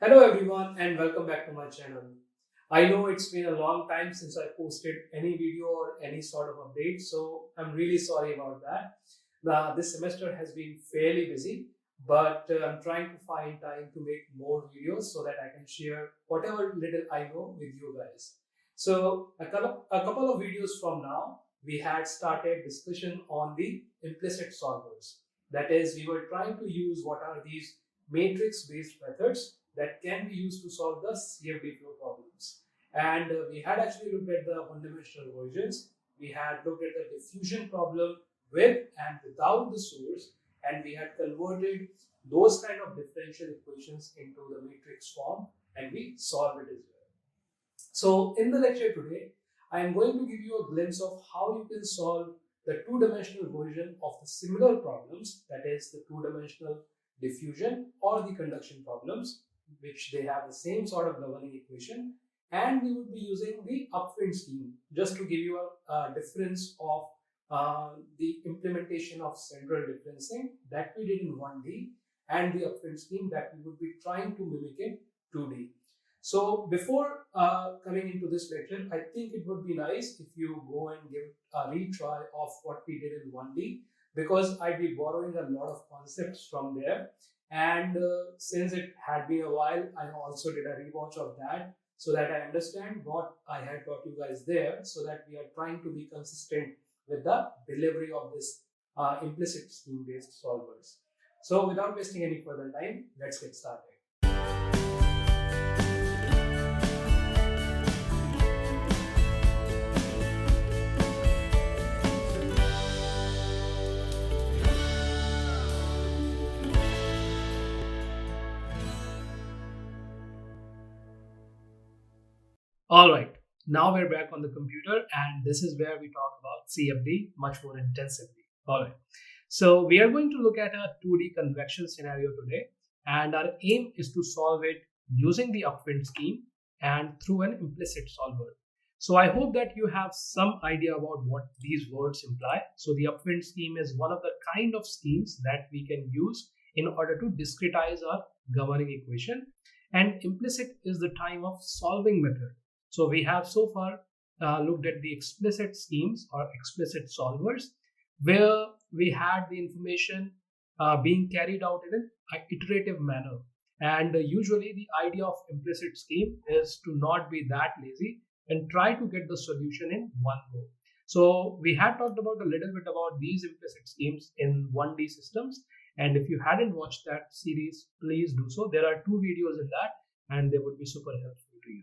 Hello everyone and welcome back to my channel. I know it's been a long time since I posted any video or any sort of update, so I'm really sorry about that. This semester has been fairly busy, but I'm trying to find time to make more videos so that I can share whatever little I know with you guys. So a couple of videos from now, we had started discussion on the implicit solvers. That is, we were trying to use what are these matrix-based methods that can be used to solve the CFD flow problems. And we had actually looked at the one-dimensional versions. We had looked at the diffusion problem with and without the source, and we had converted those kind of differential equations into the matrix form, and we solved it as well. So in the lecture today, I am going to give you a glimpse of how you can solve the two-dimensional version of the similar problems, that is the two-dimensional diffusion or the conduction problems, which they have the same sort of governing equation, and we would be using the Upwind scheme just to give you a difference of the implementation of central differencing that we did in 1D and the Upwind scheme that we would be trying to mimic in 2D. So before coming into this lecture, I think it would be nice if you go and give a retry of what we did in 1D, because I'd be borrowing a lot of concepts from there. And since it had been a while, I also did a rewatch of that so that I understand what I had taught you guys there, so that we are trying to be consistent with the delivery of this implicit scheme-based solvers. So without wasting any further time, let's get started. Alright, now we're back on the computer and this is where we talk about CFD much more intensively. Alright, so we are going to look at a 2D convection scenario today, and our aim is to solve it using the Upwind scheme and through an implicit solver. So I hope that you have some idea about what these words imply. So the Upwind scheme is one of the kind of schemes that we can use in order to discretize our governing equation, and implicit is the time of solving method. So we have so far looked at the explicit schemes or explicit solvers, where we had the information being carried out in an iterative manner. And usually the idea of implicit scheme is to not be that lazy and try to get the solution in one go. So we had talked about a little bit about these implicit schemes in 1D systems. And if you hadn't watched that series, please do so. There are 2 videos in that and they would be super helpful to you.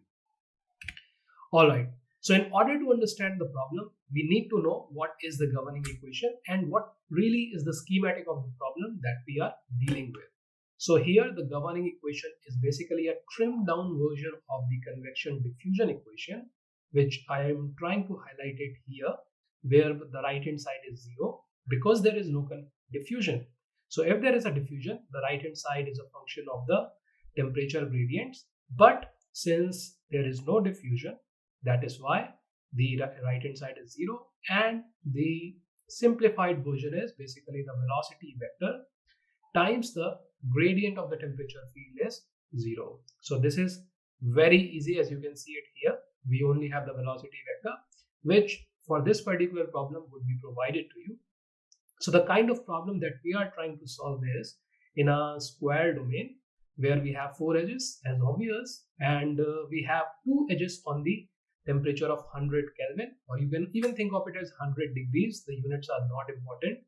Alright, so in order to understand the problem, we need to know what is the governing equation and what really is the schematic of the problem that we are dealing with. So here the governing equation is basically a trimmed down version of the convection diffusion equation, which I am trying to highlight it here, where the right hand side is 0 because there is no diffusion. So if there is a diffusion, the right hand side is a function of the temperature gradients, but since there is no diffusion, that is why the right hand side is 0, and the simplified version is basically the velocity vector times the gradient of the temperature field is 0. So this is very easy, as you can see it here. We only have the velocity vector, which for this particular problem would be provided to you. So the kind of problem that we are trying to solve is in a square domain where we have 4 edges as obvious, and we have 2 edges on the temperature of 100 Kelvin, or you can even think of it as 100 degrees. The units are not important.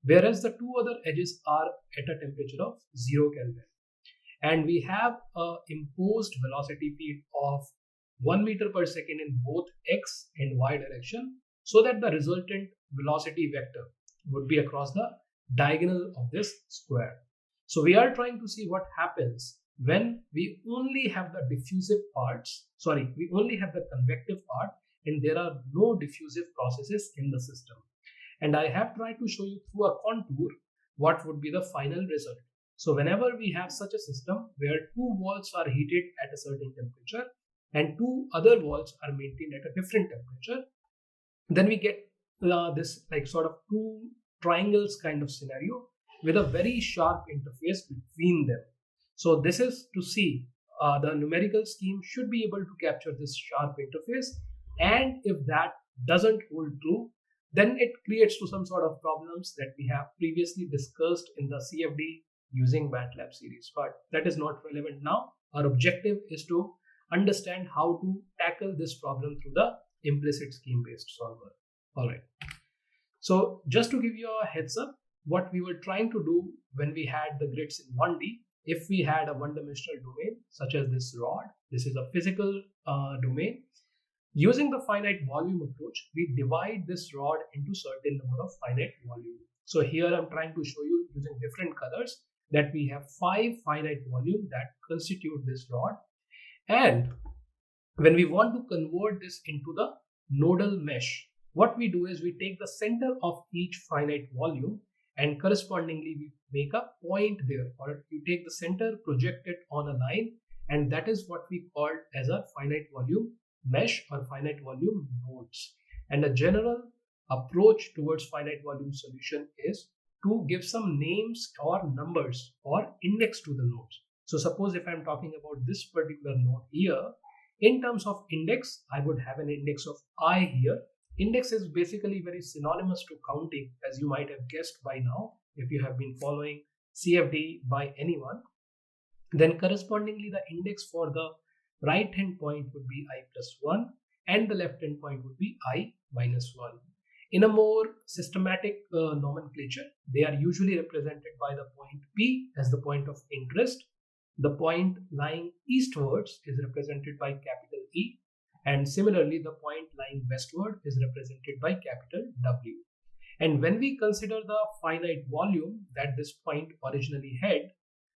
Whereas the 2 other edges are at a temperature of 0 Kelvin. And we have an imposed velocity field of 1 meter per second in both x and y direction, so that the resultant velocity vector would be across the diagonal of this square. So we are trying to see what happens when we only have the diffusive parts, we only have the convective part and there are no diffusive processes in the system. And I have tried to show you through a contour what would be the final result. So whenever we have such a system where 2 walls are heated at a certain temperature and 2 other walls are maintained at a different temperature, then we get this like sort of 2 triangles kind of scenario with a very sharp interface between them. So this is to see the numerical scheme should be able to capture this sharp interface, and if that doesn't hold true, then it creates to some sort of problems that we have previously discussed in the CFD using MATLAB series, but that is not relevant now. Our objective is to understand how to tackle this problem through the implicit scheme based solver. All right. So just to give you a heads up, what we were trying to do when we had the grids in 1D, if we had a one-dimensional domain such as this rod, this is a physical domain. Using the finite volume approach, we divide this rod into certain number of finite volume. So here I'm trying to show you using different colors that we have 5 finite volume that constitute this rod. And when we want to convert this into the nodal mesh, what we do is we take the center of each finite volume and correspondingly we make a point there, or you take the center, project it on a line, and that is what we called as a finite volume mesh or finite volume nodes. And a general approach towards finite volume solution is to give some names or numbers or index to the nodes. So suppose if I'm talking about this particular node here, in terms of index, I would have an index of I here. Index is basically very synonymous to counting, as you might have guessed by now if you have been following CFD by anyone. Then correspondingly the index for the right hand point would be I plus 1 and the left hand point would be I minus 1. In a more systematic nomenclature, they are usually represented by the point P as the point of interest. The point lying eastwards is represented by capital E, and similarly the point lying westward is represented by capital W. And when we consider the finite volume that this point originally had,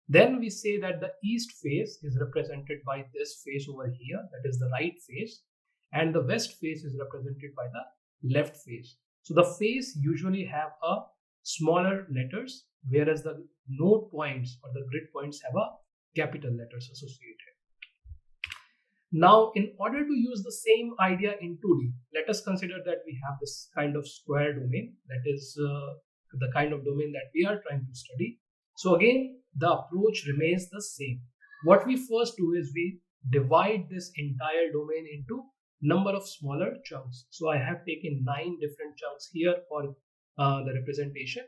then we say that the east face is represented by this face over here, that is the right face, and the west face is represented by the left face. So the face usually have a smaller letters, whereas the node points or the grid points have a capital letters associated. Now, in order to use the same idea in 2D, let us consider that we have this kind of square domain, that is the kind of domain that we are trying to study. So again, the approach remains the same. What we first do is we divide this entire domain into number of smaller chunks. So I have taken 9 different chunks here for the representation.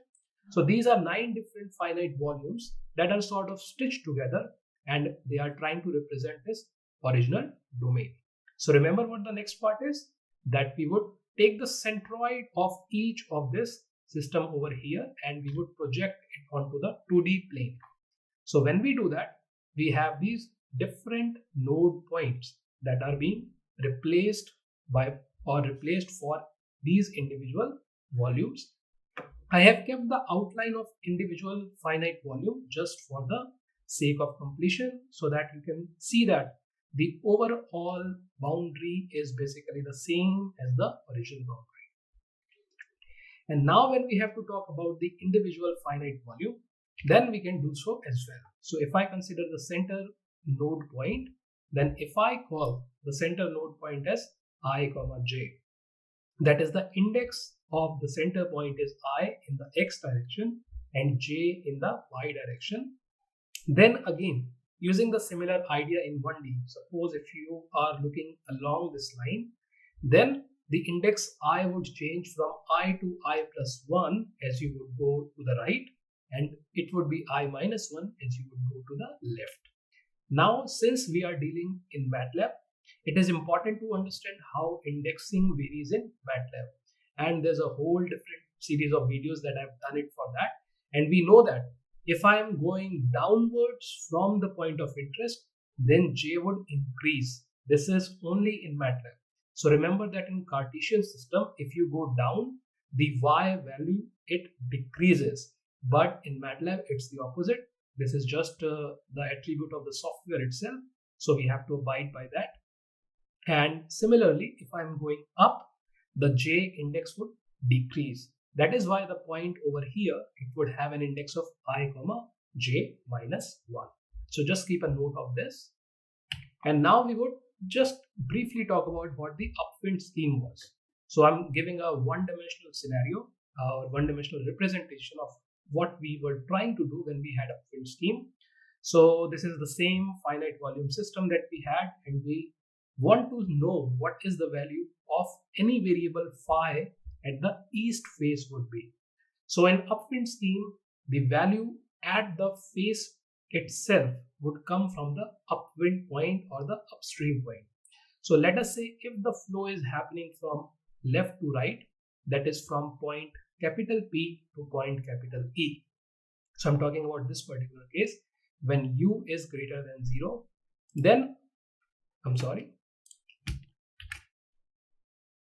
So these are 9 different finite volumes that are sort of stitched together, and they are trying to represent this original domain. So remember what the next part is, that we would take the centroid of each of this system over here and we would project it onto the 2D plane. So when we do that, we have these different node points that are being replaced by or replaced for these individual volumes. I have kept the outline of individual finite volume just for the sake of completion, so that you can see that the overall boundary is basically the same as the original boundary. And now when we have to talk about the individual finite volume, then we can do so as well. So if I consider the center node point, then if I call the center node point as I comma j, that is the index of the center point is I in the x direction and j in the y direction. Then again, using the similar idea in 1D, suppose if you are looking along this line, then the index I would change from I to I plus 1 as you would go to the right, and it would be I minus 1 as you would go to the left. Now, since we are dealing in MATLAB, it is important to understand how indexing varies in MATLAB. And there's a whole different series of videos that I've done it for that. And we know that if I am going downwards from the point of interest, then J would increase. This is only in MATLAB. So remember that in Cartesian system, if you go down, the Y value, it decreases. But in MATLAB, it's the opposite. This is just the attribute of the software itself. So we have to abide by that. And similarly, if I'm going up, the J index would decrease. That is why the point over here, it would have an index of I comma j minus 1. So just keep a note of this. And now we would just briefly talk about what the Upwind scheme was. So I'm giving a one-dimensional scenario or one-dimensional representation of what we were trying to do when we had Upwind scheme. So this is the same finite volume system that we had, and we want to know what is the value of any variable phi at the east face would be. So in upwind scheme, the value at the face itself would come from the upwind point or the upstream point. So let us say if the flow is happening from left to right, that is from point capital P to point capital E. So I'm talking about this particular case when U is greater than 0, then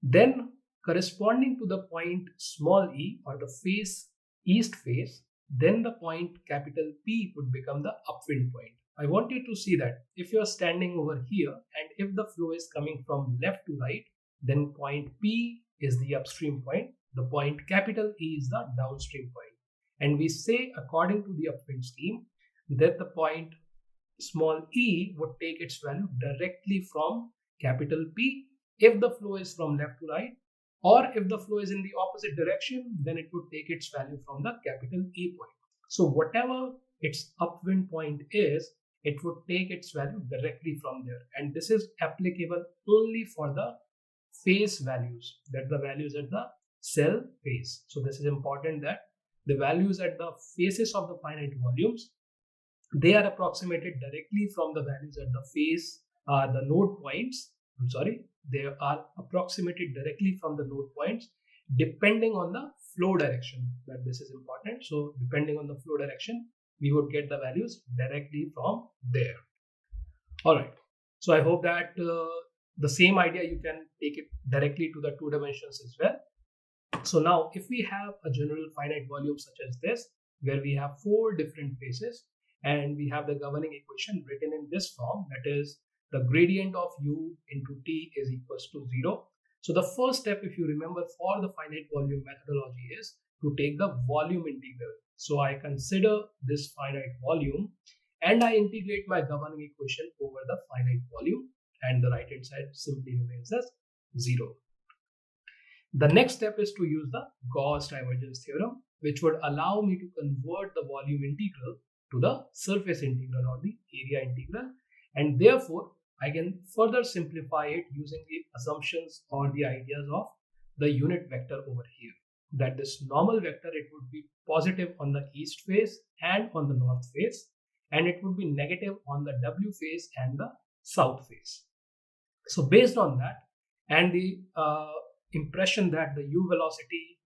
then corresponding to the point small e or the face east face, then the point capital P would become the upwind point. I want you to see that if you are standing over here and if the flow is coming from left to right, then point P is the upstream point, the point capital E is the downstream point. And we say according to the upwind scheme that the point small e would take its value directly from capital P if the flow is from left to right, or if the flow is in the opposite direction, then it would take its value from the capital E point. So whatever its upwind point is, it would take its value directly from there. And this is applicable only for the phase values, that the values at the cell face. So this is important that the values at the faces of the finite volumes, they are approximated directly from the values at the face, the node points. They are approximated directly from the node points depending on the flow direction. That this is important. So depending on the flow direction, we would get the values directly from there. All right. So I hope that the same idea you can take it directly to the two dimensions as well. So now if we have a general finite volume such as this, where we have four different faces and we have the governing equation written in this form, that is the gradient of u into t is equals to 0. So the first step, if you remember, for the finite volume methodology is to take the volume integral. So I consider this finite volume and I integrate my governing equation over the finite volume, and the right hand side simply remains as 0. The next step is to use the Gauss divergence theorem, which would allow me to convert the volume integral to the surface integral or the area integral, and therefore I can further simplify it using the assumptions or the ideas of the unit vector over here. That this normal vector, it would be positive on the east face and on the north face, and it would be negative on the W face and the south face. So based on that and the impression that the u velocity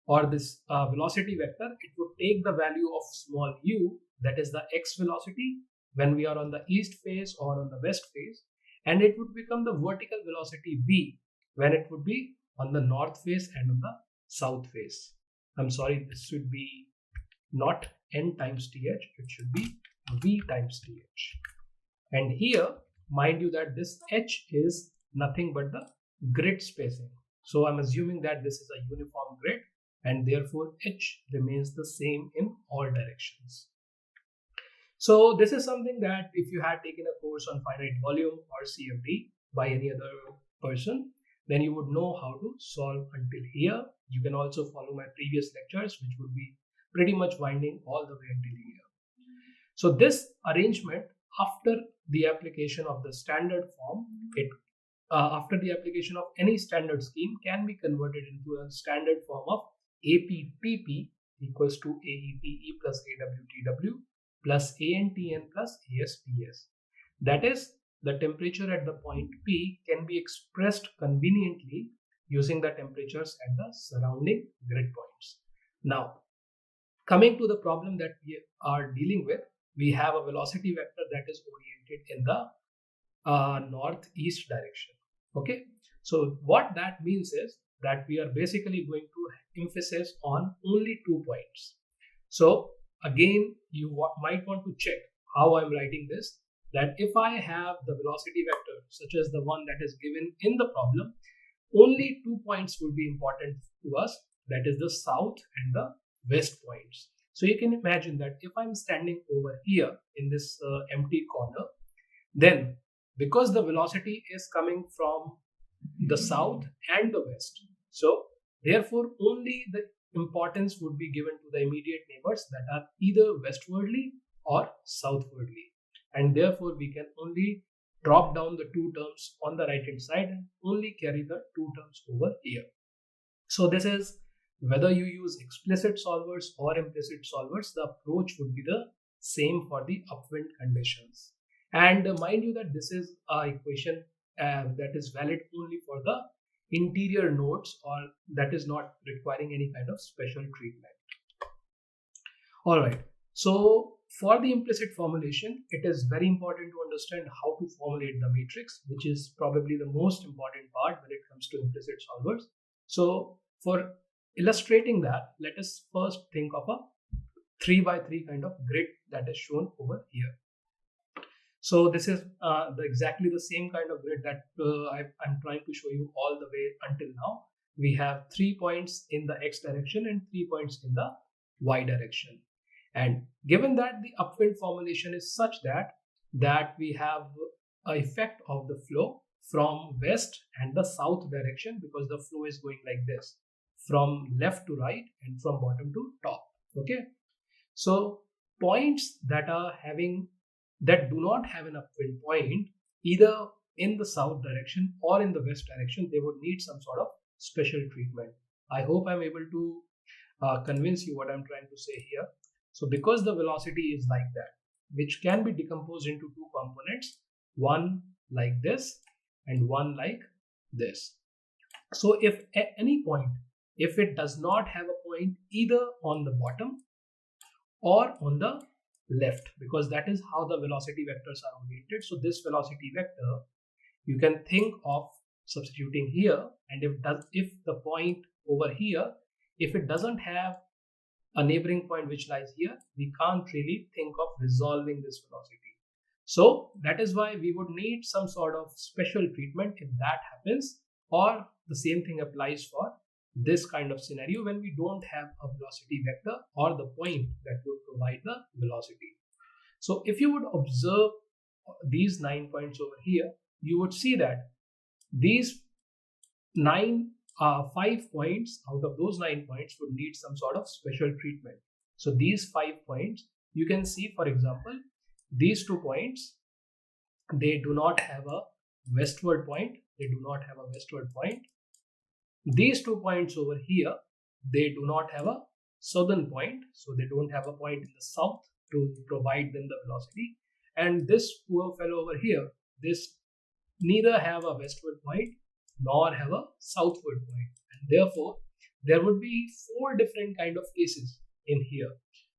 or this velocity vector, it would take the value of small u, that is the x velocity, when we are on the east face or on the west face, and it would become the vertical velocity v when it would be on the north face and on the south face. This should be not n times th, it should be v times th. And here, mind you that this h is nothing but the grid spacing. So I'm assuming that this is a uniform grid, and therefore h remains the same in all directions. So this is something that if you had taken a course on finite volume or CFD by any other person, then you would know how to solve until here. You can also follow my previous lectures, which would be pretty much winding all the way until here. So this arrangement, after the application of the standard form, after the application of any standard scheme, can be converted into a standard form of APTP equals to AETE plus AWTW plus ANTN plus ASTS. That is, the temperature at the point P can be expressed conveniently using the temperatures at the surrounding grid points. Now, coming to the problem that we are dealing with, we have a velocity vector that is oriented in the northeast direction. Okay, so what that means is that we are basically going to emphasize on only 2 points. So again, you might want to check how I'm writing this, that if I have the velocity vector such as the one that is given in the problem, only 2 points would be important to us, that is the south and the west points. So you can imagine that if I'm standing over here in this empty corner, then because the velocity is coming from the south and the west, so therefore only the importance would be given to the immediate neighbors that are either westwardly or southwardly, and therefore we can only drop down the two terms on the right hand side and only carry the two terms over here. So this is whether you use explicit solvers or implicit solvers, the approach would be the same for the upwind conditions. And mind you that this is an equation that is valid only for the interior nodes, or that is not requiring any kind of special treatment. All right. So for the implicit formulation, it is very important to understand how to formulate the matrix, which is probably the most important part when it comes to implicit solvers. So for illustrating that, let us first think of a 3x3 kind of grid that is shown over here. So this is exactly the same kind of grid that I'm trying to show you all the way until now. We have 3 points in the x direction and 3 points in the y direction. And given that the upwind formulation is such that we have an effect of the flow from west and the south direction, because the flow is going like this, from left to right and from bottom to top. Okay. So points that do not have an upwind point, either in the south direction or in the west direction, they would need some sort of special treatment. I hope I'm able to convince you what I'm trying to say here. So because the velocity is like that, which can be decomposed into two components, one like this and one like this. So if at any point, if it does not have a point either on the bottom or on the left, because that is how the velocity vectors are oriented. So this velocity vector, you can think of substituting here, and if the point over here, if it doesn't have a neighboring point which lies here, we can't really think of resolving this velocity. So that is why we would need some sort of special treatment if that happens, or the same thing applies for this kind of scenario when we don't have a velocity vector or the point that would provide the velocity. So if you would observe these 9 points over here, you would see that these 5 points out of those 9 points would need some sort of special treatment. So these 5 points, you can see, for example, these 2 points, they do not have a westward point. They do not have a westward point. These 2 points over here, they do not have a southern point. So they don't have a point in the south to provide them the velocity. And this poor fellow over here, this neither have a westward point nor have a southward point. And therefore, there would be 4 different kind of cases in here.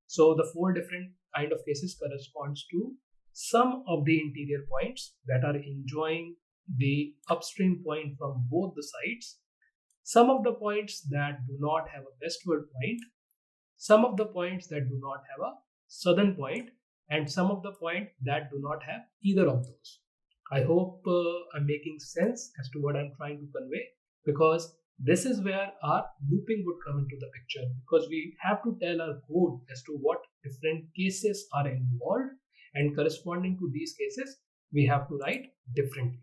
So the 4 different kind of cases corresponds to some of the interior points that are enjoying the upstream point from both the sides, some of the points that do not have a westward point, some of the points that do not have a southern point, and some of the points that do not have either of those. I hope I'm making sense as to what I'm trying to convey, because this is where our looping would come into the picture, because we have to tell our code as to what different cases are involved, and corresponding to these cases, we have to write differently.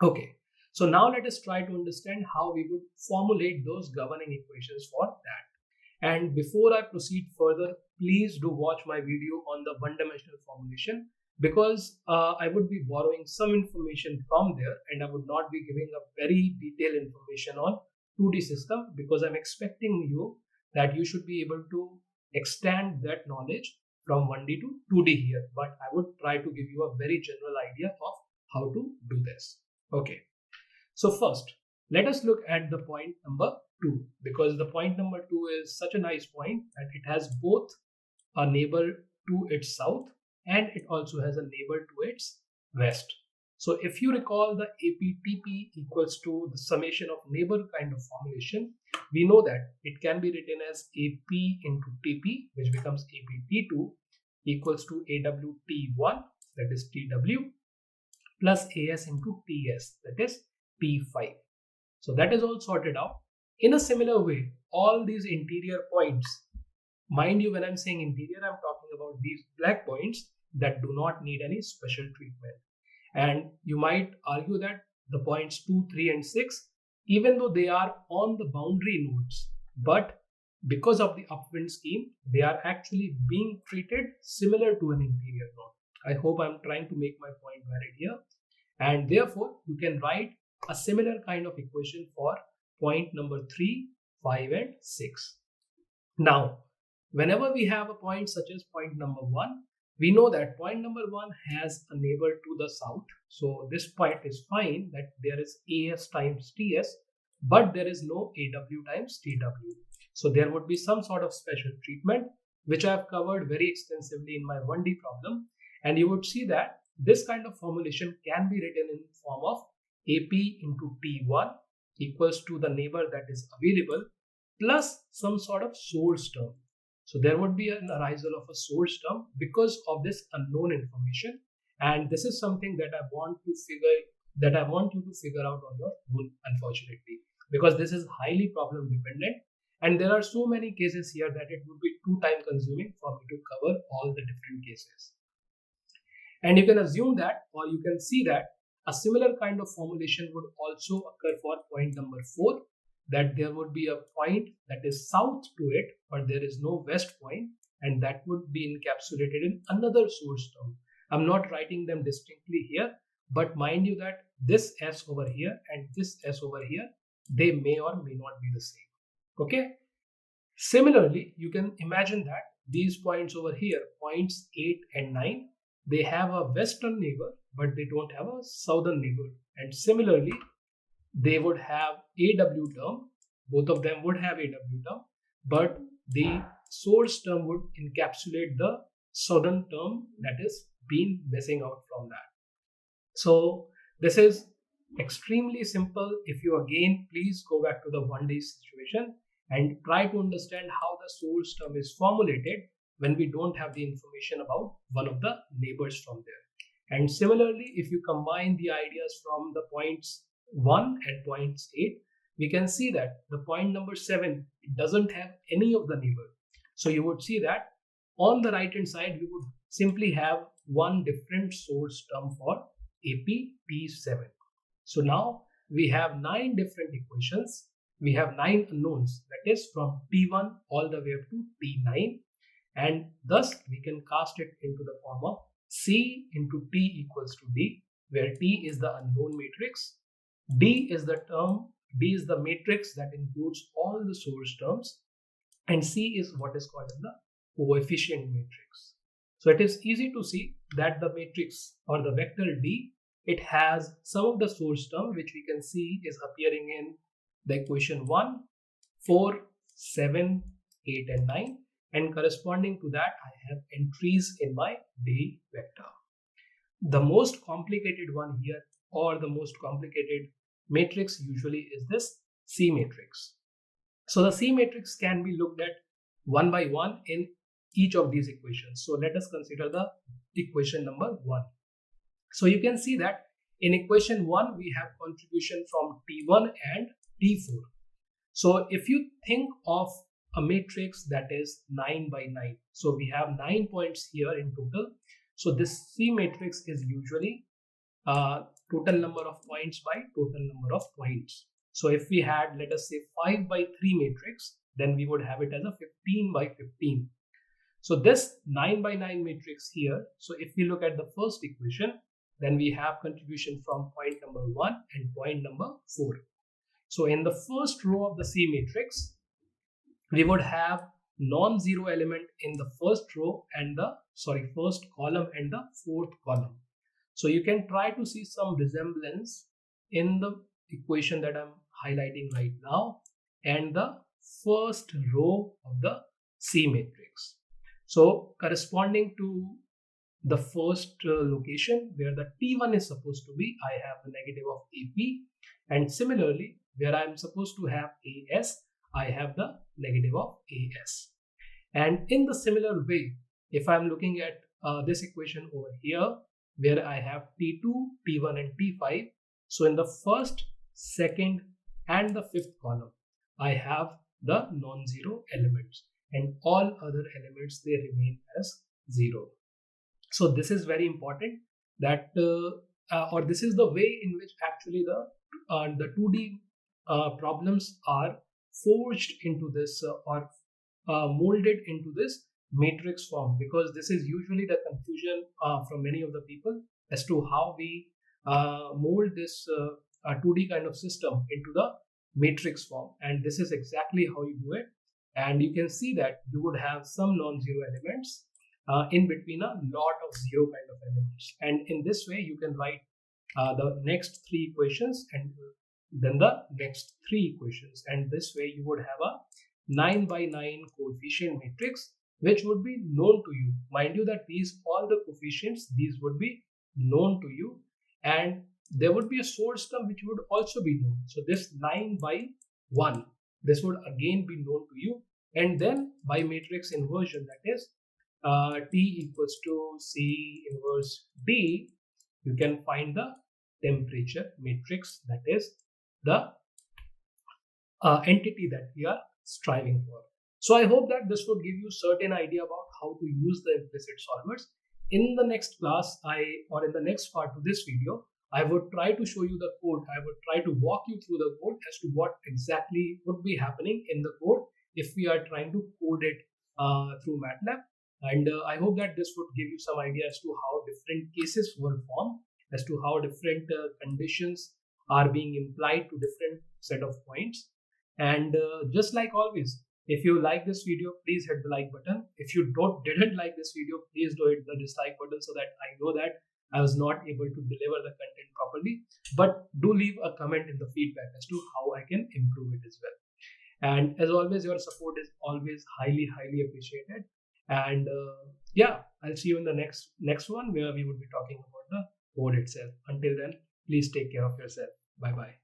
Okay, so now let us try to understand how we would formulate those governing equations for that. And before I proceed further, please do watch my video on the one-dimensional formulation, because I would be borrowing some information from there, and I would not be giving a very detailed information on 2D system, because I'm expecting you that you should be able to extend that knowledge from 1D to 2D here. But I would try to give you a very general idea of how to do this. Okay. So first, let us look at the point number 2, because the point number 2 is such a nice point that it has both a neighbor to its south and it also has a neighbor to its west. So if you recall the APTP equals to the summation of neighbor kind of formulation, we know that it can be written as AP into TP, which becomes APT2 equals to AWT1, that is TW, plus AS into TS, that is P5. So that is all sorted out. In a similar way, all these interior points, mind you, when I'm saying interior, I'm talking about these black points that do not need any special treatment. And you might argue that the points 2, 3, and 6, even though they are on the boundary nodes, but because of the upwind scheme, they are actually being treated similar to an interior node. I hope I'm trying to make my point valid here. And therefore, you can write a similar kind of equation for point number 3, 5, and 6. Now, whenever we have a point such as point number 1, we know that point number 1 has a neighbor to the south. So this point is fine that there is AS times TS, but there is no AW times TW. So there would be some sort of special treatment, which I have covered very extensively in my 1D problem. And you would see that this kind of formulation can be written in form of AP into T1 equals to the neighbor that is available plus some sort of source term. So there would be an arisal of a source term because of this unknown information, and this is something that I want you to figure out on your own, unfortunately, because this is highly problem dependent, and there are so many cases here that it would be too time consuming for me to cover all the different cases. And you can assume that, or you can see that a similar kind of formulation would also occur for point number 4, that there would be a point that is south to it, but there is no west point, and that would be encapsulated in another source term. I'm not writing them distinctly here, but mind you that this S over here and this S over here, they may or may not be the same. Okay. Similarly, you can imagine that these points over here, points 8 and 9, they have a western neighbor, but they don't have a southern neighbor. And similarly, they would have AW term, both of them would have AW term, but the source term would encapsulate the southern term that is been missing out from that. So this is extremely simple. If you again, please go back to the 1D situation and try to understand how the source term is formulated when we don't have the information about one of the neighbors from there. And similarly, if you combine the ideas from the points 1 and points 8, we can see that the point number 7 doesn't have any of the neighbor. So you would see that on the right hand side, we would simply have one different source term for AP T7. So now we have 9 different equations. We have 9 unknowns, that is from T1 all the way up to T9. And thus we can cast it into the form of C into T equals to D, where T is the unknown matrix, D is the matrix that includes all the source terms, and C is what is called the coefficient matrix. So it is easy to see that the matrix or the vector D, it has some of the source term which we can see is appearing in the equation 1, 4, 7, 8 and 9. And corresponding to that, I have entries in my D vector. The most complicated one here, or the most complicated matrix usually, is this C matrix. So the C matrix can be looked at one by one in each of these equations. So let us consider the equation number 1. So you can see that in equation 1, we have contribution from T1 and T4. So if you think of a matrix that is 9 by 9. So we have 9 points here in total. So this C matrix is usually total number of points by total number of points. So if we had, let us say, 5 by 3 matrix, then we would have it as a 15 by 15. So this 9 by 9 matrix here, so if we look at the first equation, then we have contribution from point number 1 and point number 4. So in the first row of the C matrix, we would have non-zero element in the first row and first column and the fourth column. So you can try to see some resemblance in the equation that I'm highlighting right now and the first row of the C matrix. So corresponding to the first location where the T1 is supposed to be, I have the negative of AP, and similarly where I'm supposed to have AS, I have the negative of AS. And in the similar way, if I'm looking at this equation over here, where I have T2, T1 and T5, so in the first, second and the fifth column, I have the non-zero elements, and all other elements, they remain as 0. So this is very important that, or this is the way in which actually the 2D problems are forged into this or molded into this matrix form, because this is usually the confusion from many of the people as to how we mold this 2D kind of system into the matrix form. And this is exactly how you do it. And you can see that you would have some non-zero elements in between a lot of zero kind of elements. And in this way, you can write the next three equations and then the next three equations. And this way, you would have a 9 by 9 coefficient matrix, which would be known to you. Mind you that all the coefficients, these would be known to you. And there would be a source term which would also be known. So this 9 by 1, this would again be known to you. And then by matrix inversion, that is T equals to C inverse D, you can find the temperature matrix, that is the entity that we are striving for. So I hope that this would give you certain idea about how to use the implicit solvers. In the next class, or in the next part of this video, I would try to show you the code. I would try to walk you through the code as to what exactly would be happening in the code if we are trying to code it through MATLAB. And I hope that this would give you some idea as to how different cases were formed, as to how different conditions are being implied to different set of points. And just like always, if you like this video, please hit the like button. If you didn't like this video, please do hit the dislike button so that I know that I was not able to deliver the content properly. But do leave a comment in the feedback as to how I can improve it as well. And as always, your support is always highly, highly appreciated. And yeah, I'll see you in the next one, where we would be talking about the code itself. Until then, please take care of yourself. Bye bye.